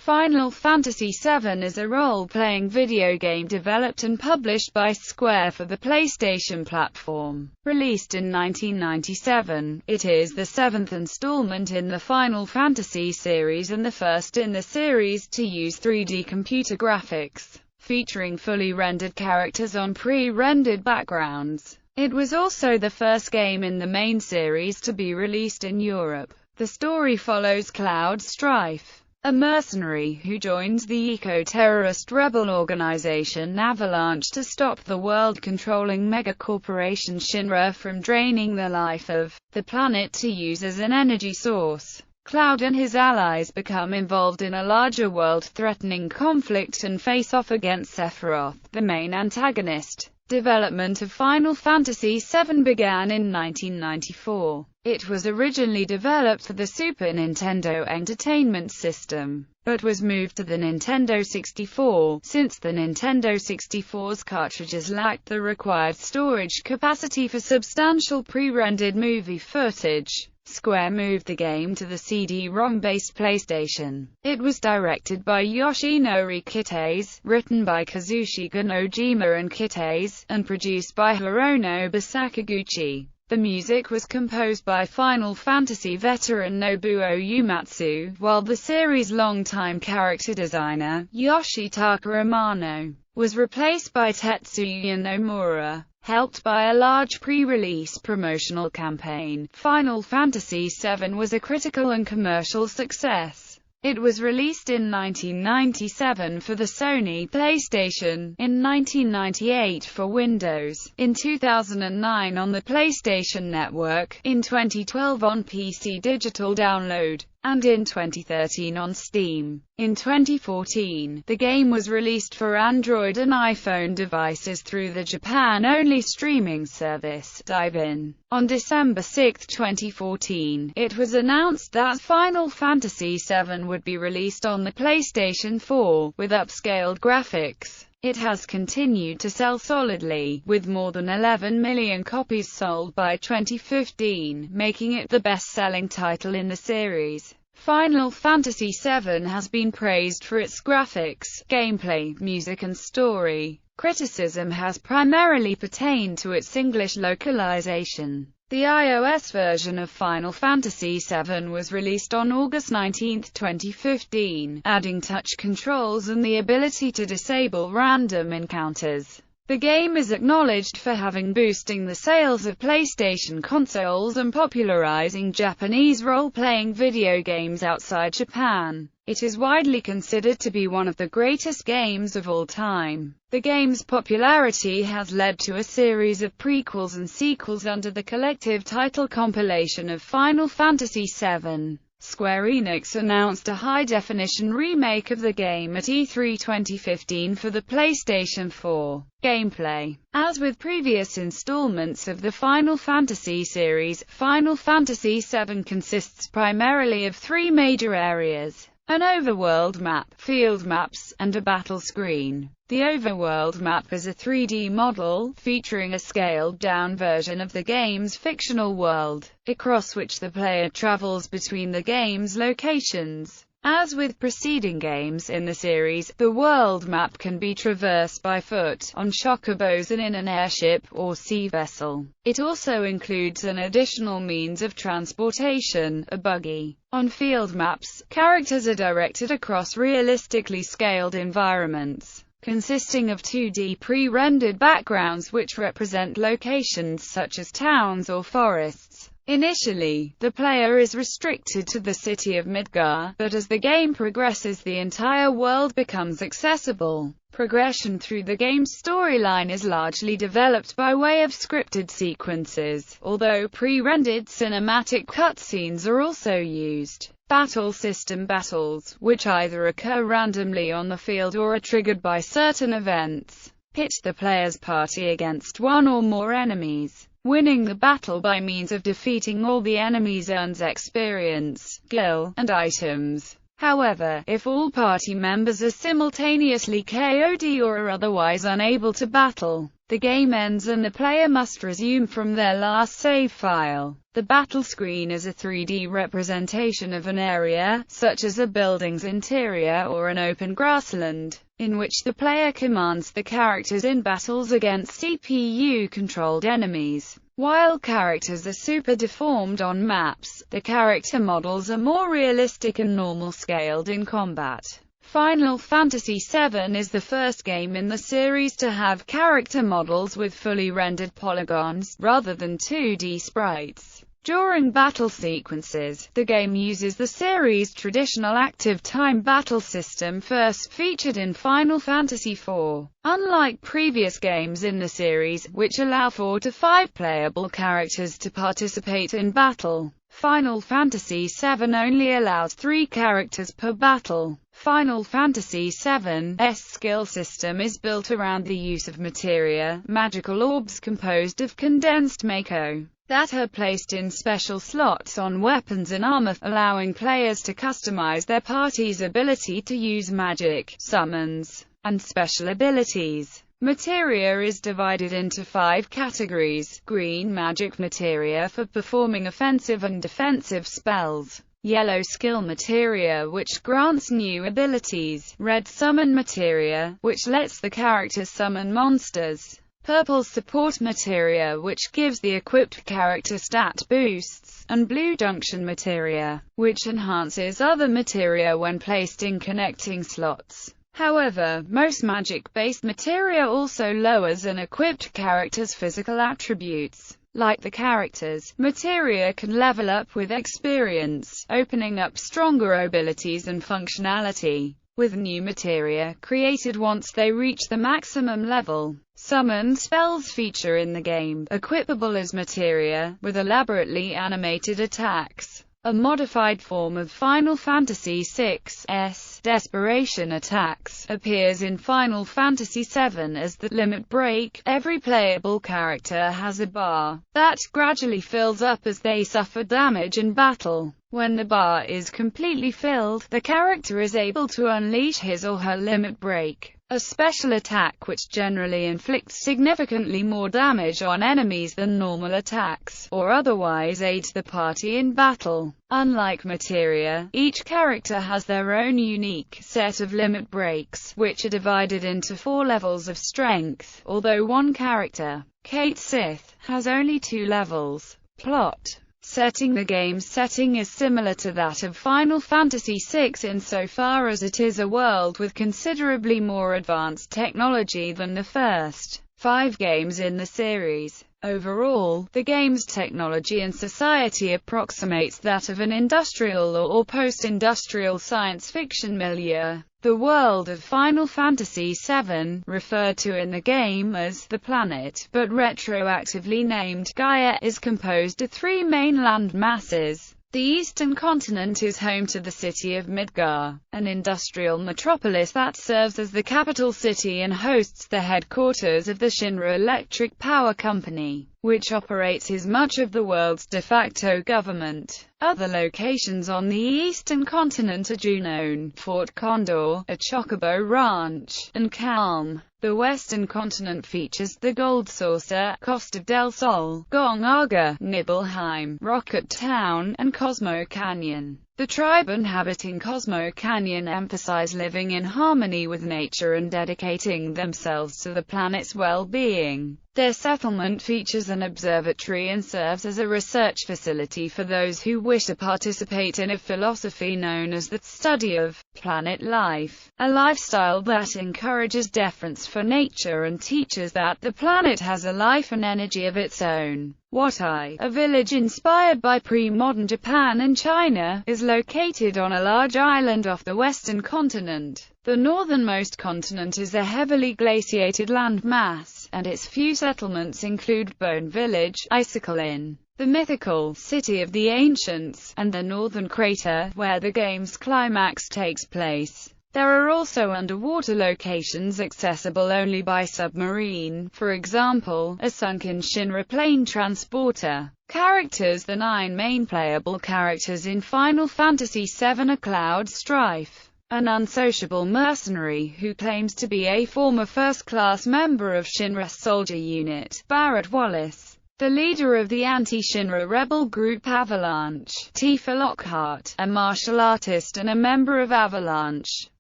Final Fantasy VII is a role-playing video game developed and published by Square for the PlayStation platform. Released in 1997, it is the seventh installment in the Final Fantasy series and the first in the series to use 3D computer graphics, featuring fully rendered characters on pre-rendered backgrounds. It was also the first game in the main series to be released in Europe. The story follows Cloud Strife, a mercenary who joins the eco-terrorist rebel organization Avalanche to stop the world-controlling megacorporation Shinra from draining the life of the planet to use as an energy source. Cloud and his allies become involved in a larger world-threatening conflict and face off against Sephiroth, the main antagonist. Development of Final Fantasy VII began in 1994. It was originally developed for the Super Nintendo Entertainment System, but was moved to the Nintendo 64, since the Nintendo 64's cartridges lacked the required storage capacity for substantial pre-rendered movie footage. Square moved the game to the CD-ROM-based PlayStation. It was directed by Yoshinori Kitase, written by Kazushika Nojima and Kitase, and produced by Hironobu Sakaguchi. The music was composed by Final Fantasy veteran Nobuo Uematsu, while the series' longtime character designer, Yoshitaka Amano, was replaced by Tetsuya Nomura. Helped by a large pre-release promotional campaign, Final Fantasy VII was a critical and commercial success. It was released in 1997 for the Sony PlayStation, in 1998 for Windows, in 2009 on the PlayStation Network, in 2012 on PC Digital Download, and in 2013 on Steam. In 2014, the game was released for Android and iPhone devices through the Japan-only streaming service, Dive-In. On December 6, 2014, it was announced that Final Fantasy VII would be released on the PlayStation 4, with upscaled graphics. It has continued to sell solidly, with more than 11 million copies sold by 2015, making it the best-selling title in the series. Final Fantasy VII has been praised for its graphics, gameplay, music and story. Criticism has primarily pertained to its English localization. The iOS version of Final Fantasy VII was released on August 19, 2015, adding touch controls and the ability to disable random encounters. The game is acknowledged for having boosting the sales of PlayStation consoles and popularizing Japanese role-playing video games outside Japan. It is widely considered to be one of the greatest games of all time. The game's popularity has led to a series of prequels and sequels under the collective title compilation of Final Fantasy VII. Square Enix announced a high-definition remake of the game at E3 2015 for the PlayStation 4. Gameplay. As with previous installments of the Final Fantasy series, Final Fantasy VII consists primarily of three major areas: an overworld map, field maps, and a battle screen. The overworld map is a 3D model, featuring a scaled-down version of the game's fictional world, across which the player travels between the game's locations. As with preceding games in the series, the world map can be traversed by foot, on chocobos and in an airship or sea vessel. It also includes an additional means of transportation, a buggy. On field maps, characters are directed across realistically scaled environments, consisting of 2D pre-rendered backgrounds which represent locations such as towns or forests. Initially, the player is restricted to the city of Midgar, but as the game progresses the entire world becomes accessible. Progression through the game's storyline is largely developed by way of scripted sequences, although pre-rendered cinematic cutscenes are also used. Battle system battles, which either occur randomly on the field or are triggered by certain events, pit the player's party against one or more enemies. Winning the battle by means of defeating all the enemies earns experience, skill, and items. However, if all party members are simultaneously KO'd or are otherwise unable to battle, the the game ends and the player must resume from their last save file. The battle screen is a 3D representation of an area, such as a building's interior or an open grassland, in which the player commands the characters in battles against CPU-controlled enemies. While characters are super deformed on maps, the character models are more realistic and normal-scaled in combat. Final Fantasy VII is the first game in the series to have character models with fully rendered polygons, rather than 2D sprites. During battle sequences, the game uses the series' traditional active time battle system first featured in Final Fantasy IV. Unlike previous games in the series, which allow 4 to 5 playable characters to participate in battle, Final Fantasy VII only allows 3 characters per battle. Final Fantasy VII's skill system is built around the use of materia, magical orbs composed of condensed Mako, that are placed in special slots on weapons and armor, allowing players to customize their party's ability to use magic, summons, and special abilities. Materia is divided into 5 categories: green magic materia for performing offensive and defensive spells, yellow skill materia which grants new abilities, red summon materia, which lets the character summon monsters, purple support materia which gives the equipped character stat boosts, and blue junction materia, which enhances other materia when placed in connecting slots. However, most magic-based materia also lowers an equipped character's physical attributes. Like the characters, materia can level up with experience, opening up stronger abilities and functionality, with new materia created once they reach the maximum level. Summoned spells feature in the game, equipable as materia, with elaborately animated attacks. A modified form of Final Fantasy VI's Desperation attacks appears in Final Fantasy VII as the Limit Break. Every playable character has a bar that gradually fills up as they suffer damage in battle. When the bar is completely filled, the character is able to unleash his or her Limit Break, a special attack which generally inflicts significantly more damage on enemies than normal attacks, or otherwise aids the party in battle. Unlike materia, each character has their own unique set of limit breaks, which are divided into 4 levels of strength, although one character, Kate Sith, has only 2 levels. Plot setting: the game's setting is similar to that of Final Fantasy VI insofar as it is a world with considerably more advanced technology than the first 5 games in the series. Overall, the game's technology and society approximates that of an industrial or post-industrial science fiction milieu. The world of Final Fantasy VII, referred to in the game as the planet, but retroactively named Gaia, is composed of 3 main land masses. The eastern continent is home to the city of Midgar, an industrial metropolis that serves as the capital city and hosts the headquarters of the Shinra Electric Power Company, which operates as much of the world's de facto government. Other locations on the eastern continent are Junon, Fort Condor, a Chocobo Ranch, and Calm. The western continent features the Gold Saucer, Costa del Sol, Gongaga, Nibelheim, Rocket Town, and Cosmo Canyon. The tribe inhabiting Cosmo Canyon emphasize living in harmony with nature and dedicating themselves to the planet's well-being. Their settlement features an observatory and serves as a research facility for those who wish to participate in a philosophy known as the study of planet life, a lifestyle that encourages deference for nature and teaches that the planet has a life and energy of its own. Watai, a village inspired by pre-modern Japan and China, is located on a large island off the western continent. The northernmost continent is a heavily glaciated landmass, and its few settlements include Bone Village, Icicle Inn, the mythical City of the Ancients, and the northern crater, where the game's climax takes place. There are also underwater locations accessible only by submarine, for example, a sunken Shinra plane transporter. Characters: the 9 main playable characters in Final Fantasy VII are Cloud, Strife, an unsociable mercenary who claims to be a former first-class member of Shinra's soldier unit, Barrett Wallace, the leader of the anti-Shinra rebel group Avalanche, Tifa Lockhart, a martial artist and a member of Avalanche.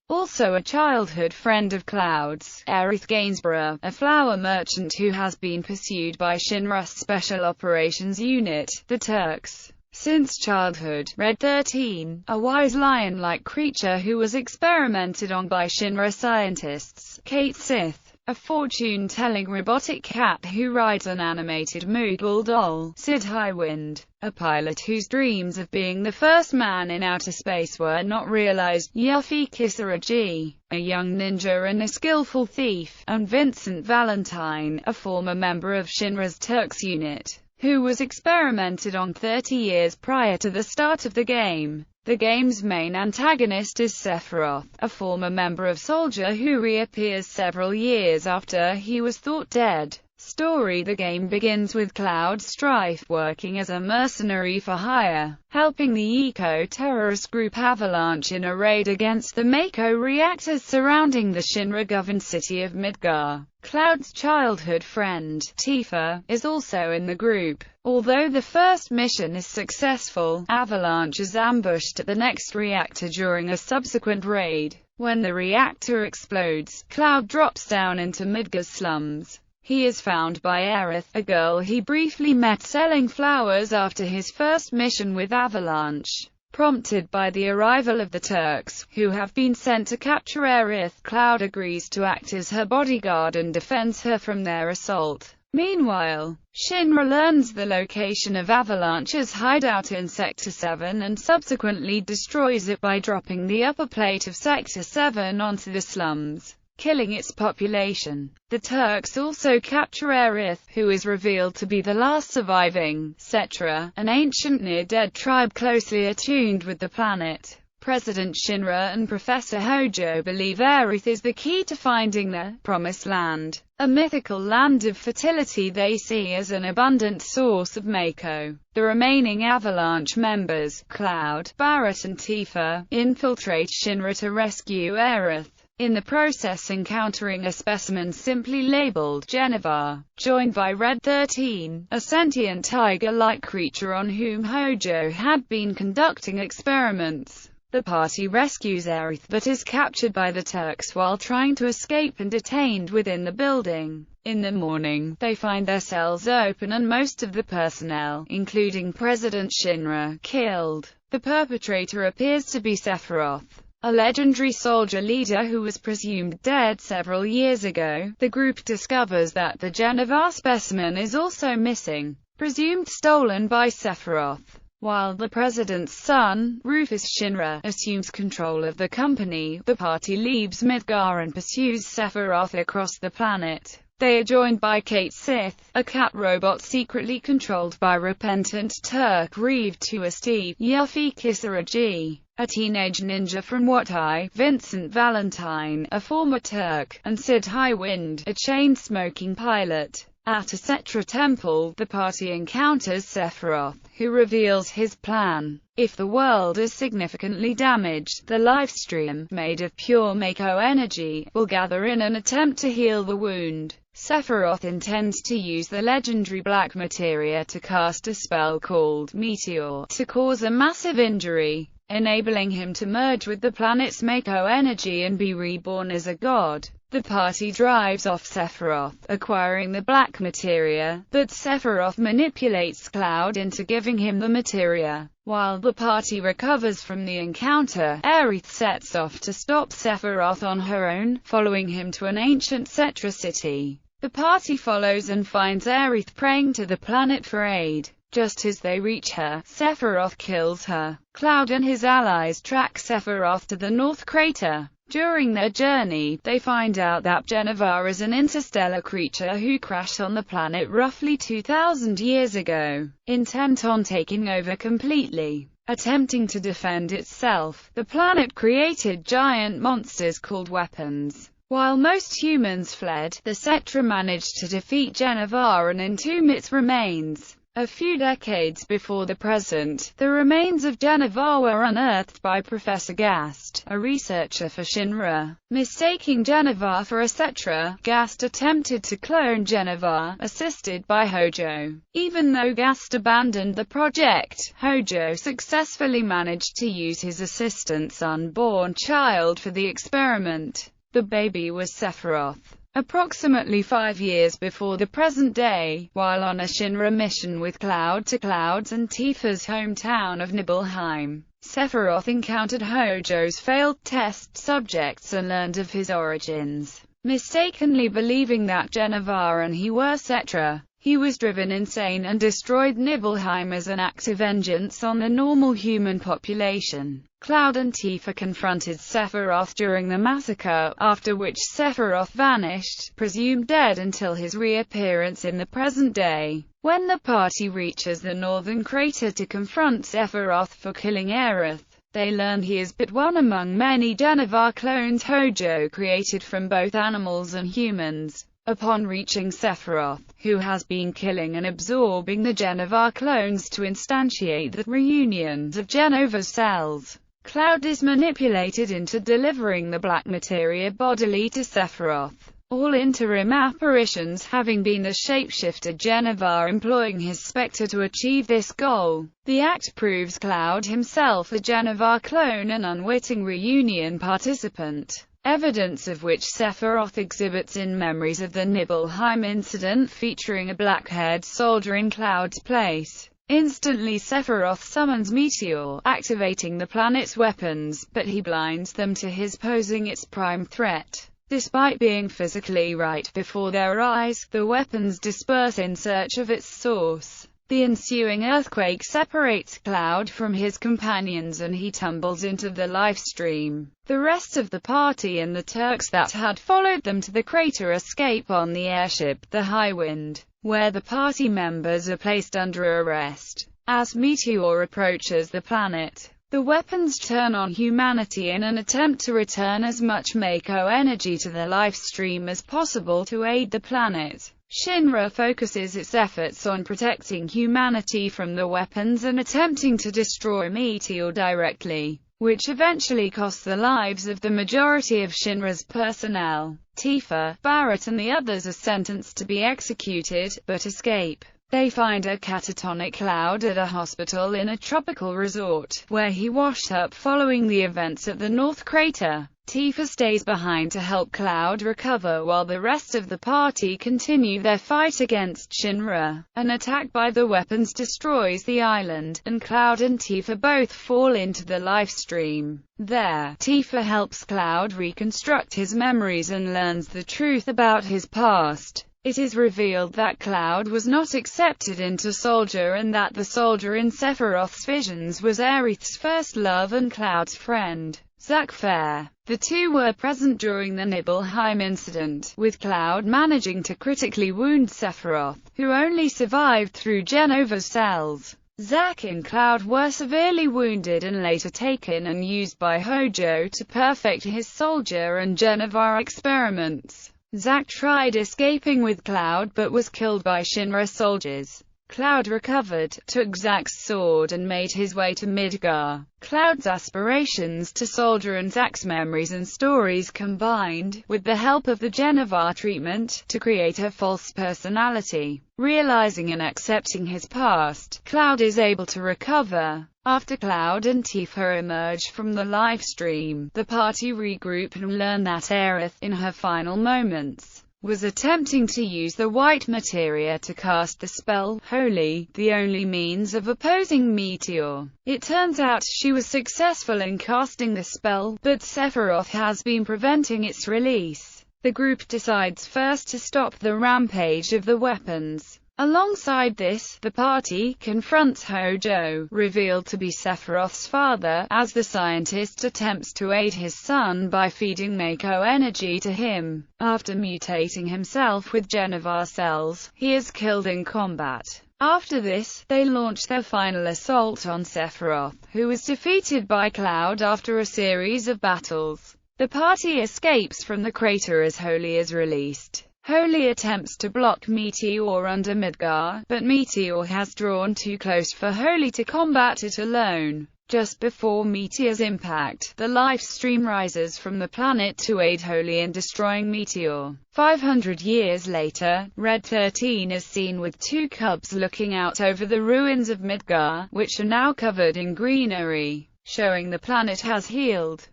Also a childhood friend of Cloud's, Aerith Gainsborough, a flower merchant who has been pursued by Shinra's Special Operations Unit, the Turks, since childhood. Red 13, a wise lion-like creature who was experimented on by Shinra scientists. Kate Sith, a fortune-telling robotic cat who rides an animated Moogle doll. Sid Highwind, a pilot whose dreams of being the first man in outer space were not realized. Yuffie Kisaragi, a young ninja and a skillful thief. And Vincent Valentine, a former member of Shinra's Turks unit, who was experimented on 30 years prior to the start of the game. The game's main antagonist is Sephiroth, a former member of Soldier who reappears several years after he was thought dead. Story: the game begins with Cloud Strife working as a mercenary for hire, helping the eco-terrorist group Avalanche in a raid against the Mako reactors surrounding the Shinra-governed city of Midgar. Cloud's childhood friend, Tifa, is also in the group. Although the first mission is successful, Avalanche is ambushed at the next reactor during a subsequent raid. When the reactor explodes, Cloud drops down into Midgar's slums. He is found by Aerith, a girl he briefly met selling flowers after his first mission with Avalanche. Prompted by the arrival of the Turks, who have been sent to capture Aerith, Cloud agrees to act as her bodyguard and defends her from their assault. Meanwhile, Shinra learns the location of Avalanche's hideout in Sector 7 and subsequently destroys it by dropping the upper plate of Sector 7 onto the slums, killing its population. The Turks also capture Aerith, who is revealed to be the last surviving Cetra, an ancient near-dead tribe closely attuned with the planet. President Shinra and Professor Hojo believe Aerith is the key to finding the Promised Land, a mythical land of fertility they see as an abundant source of Mako. The remaining Avalanche members, Cloud, Barrett and Tifa, infiltrate Shinra to rescue Aerith, in the process encountering a specimen simply labeled Genevar, joined by Red 13, a sentient tiger-like creature on whom Hojo had been conducting experiments. The party rescues Aerith but is captured by the Turks while trying to escape and detained within the building. In the morning, they find their cells open and most of the personnel, including President Shinra, killed. The perpetrator appears to be Sephiroth, a legendary soldier leader who was presumed dead several years ago. The group discovers that the Genevar specimen is also missing, presumed stolen by Sephiroth. While the president's son, Rufus Shinra, assumes control of the company, the party leaves Midgar and pursues Sephiroth across the planet. They are joined by Kate Sith, a cat robot secretly controlled by repentant Turk Reeve to Steve, Yuffie Kisaragi, a teenage ninja from Watai, Vincent Valentine, a former Turk, and Sid Highwind, a chain-smoking pilot. At a Cetra temple, the party encounters Sephiroth, who reveals his plan. If the world is significantly damaged, the lifestream, made of pure Mako energy, will gather in an attempt to heal the wound. Sephiroth intends to use the legendary black materia to cast a spell called Meteor, to cause a massive injury, enabling him to merge with the planet's Mako energy and be reborn as a god. The party drives off Sephiroth, acquiring the black materia, but Sephiroth manipulates Cloud into giving him the materia. While the party recovers from the encounter, Aerith sets off to stop Sephiroth on her own, following him to an ancient Cetra city. The party follows and finds Aerith praying to the planet for aid. Just as they reach her, Sephiroth kills her. Cloud and his allies track Sephiroth to the North Crater. During their journey, they find out that Genevar is an interstellar creature who crashed on the planet roughly 2,000 years ago, intent on taking over completely. Attempting to defend itself, the planet created giant monsters called weapons. While most humans fled, the Cetra managed to defeat Genevar and entomb its remains. A few decades before the present, the remains of Geneva were unearthed by Professor Gast, a researcher for Shinra. Mistaking Geneva for a Cetra, Gast attempted to clone Geneva, assisted by Hojo. Even though Gast abandoned the project, Hojo successfully managed to use his assistant's unborn child for the experiment. The baby was Sephiroth. Approximately 5 years before the present day, while on a Shinra mission with Cloud to Cloud's and Tifa's hometown of Nibelheim, Sephiroth encountered Hojo's failed test subjects and learned of his origins. Mistakenly believing that Geneva and he were Cetra, he was driven insane and destroyed Nibelheim as an act of vengeance on the normal human population. Cloud and Tifa confronted Sephiroth during the massacre, after which Sephiroth vanished, presumed dead until his reappearance in the present day. When the party reaches the northern crater to confront Sephiroth for killing Aerith, they learn he is but one among many Geneva clones Hojo created from both animals and humans. Upon reaching Sephiroth, who has been killing and absorbing the Geneva clones to instantiate the reunions of Geneva's cells, Cloud is manipulated into delivering the black materia bodily to Sephiroth. All interim apparitions having been the shapeshifter Geneva employing his spectre to achieve this goal. The act proves Cloud himself a Geneva clone and unwitting reunion participant. Evidence of which Sephiroth exhibits in memories of the Nibelheim incident featuring a black-haired soldier in Cloud's place. Instantly Sephiroth summons Meteor, activating the planet's weapons, but he blinds them to his posing its prime threat. Despite being physically right before their eyes, the weapons disperse in search of its source. The ensuing earthquake separates Cloud from his companions and he tumbles into the life stream. The rest of the party and the Turks that had followed them to the crater escape on the airship, the Highwind, where the party members are placed under arrest. As Meteor approaches the planet, the weapons turn on humanity in an attempt to return as much Mako energy to the life stream as possible to aid the planet. Shinra focuses its efforts on protecting humanity from the weapons and attempting to destroy Meteor directly, which eventually costs the lives of the majority of Shinra's personnel. Tifa, Barrett and the others are sentenced to be executed, but escape. They find a catatonic Cloud at a hospital in a tropical resort, where he washed up following the events at the North Crater. Tifa stays behind to help Cloud recover while the rest of the party continue their fight against Shinra. An attack by the weapons destroys the island, and Cloud and Tifa both fall into the life stream. There, Tifa helps Cloud reconstruct his memories and learns the truth about his past. It is revealed that Cloud was not accepted into Soldier and that the soldier in Sephiroth's visions was Aerith's first love and Cloud's friend, Zack Fair. The two were present during the Nibelheim incident, with Cloud managing to critically wound Sephiroth, who only survived through Geneva's cells. Zack and Cloud were severely wounded and later taken and used by Hojo to perfect his Soldier and Geneva experiments. Zack tried escaping with Cloud but was killed by Shinra soldiers. Cloud recovered, took Zack's sword and made his way to Midgar. Cloud's aspirations to Soldier and Zack's memories and stories combined, with the help of the Geneva treatment, to create a false personality. Realizing and accepting his past, Cloud is able to recover. After Cloud and Tifa emerge from the live stream, the party regroup and learn that Aerith, in her final moments, was attempting to use the white materia to cast the spell, Holy, the only means of opposing Meteor. It turns out she was successful in casting the spell, but Sephiroth has been preventing its release. The group decides first to stop the rampage of the weapons. Alongside this, the party confronts Hojo, revealed to be Sephiroth's father, as the scientist attempts to aid his son by feeding Mako energy to him. After mutating himself with Geneva cells, he is killed in combat. After this, they launch their final assault on Sephiroth, who is defeated by Cloud after a series of battles. The party escapes from the crater as Holy is released. Holy attempts to block Meteor under Midgar, but Meteor has drawn too close for Holy to combat it alone. Just before Meteor's impact, the life stream rises from the planet to aid Holy in destroying Meteor. 500 years later, Red 13 is seen with two cubs looking out over the ruins of Midgar, which are now covered in greenery, showing the planet has healed.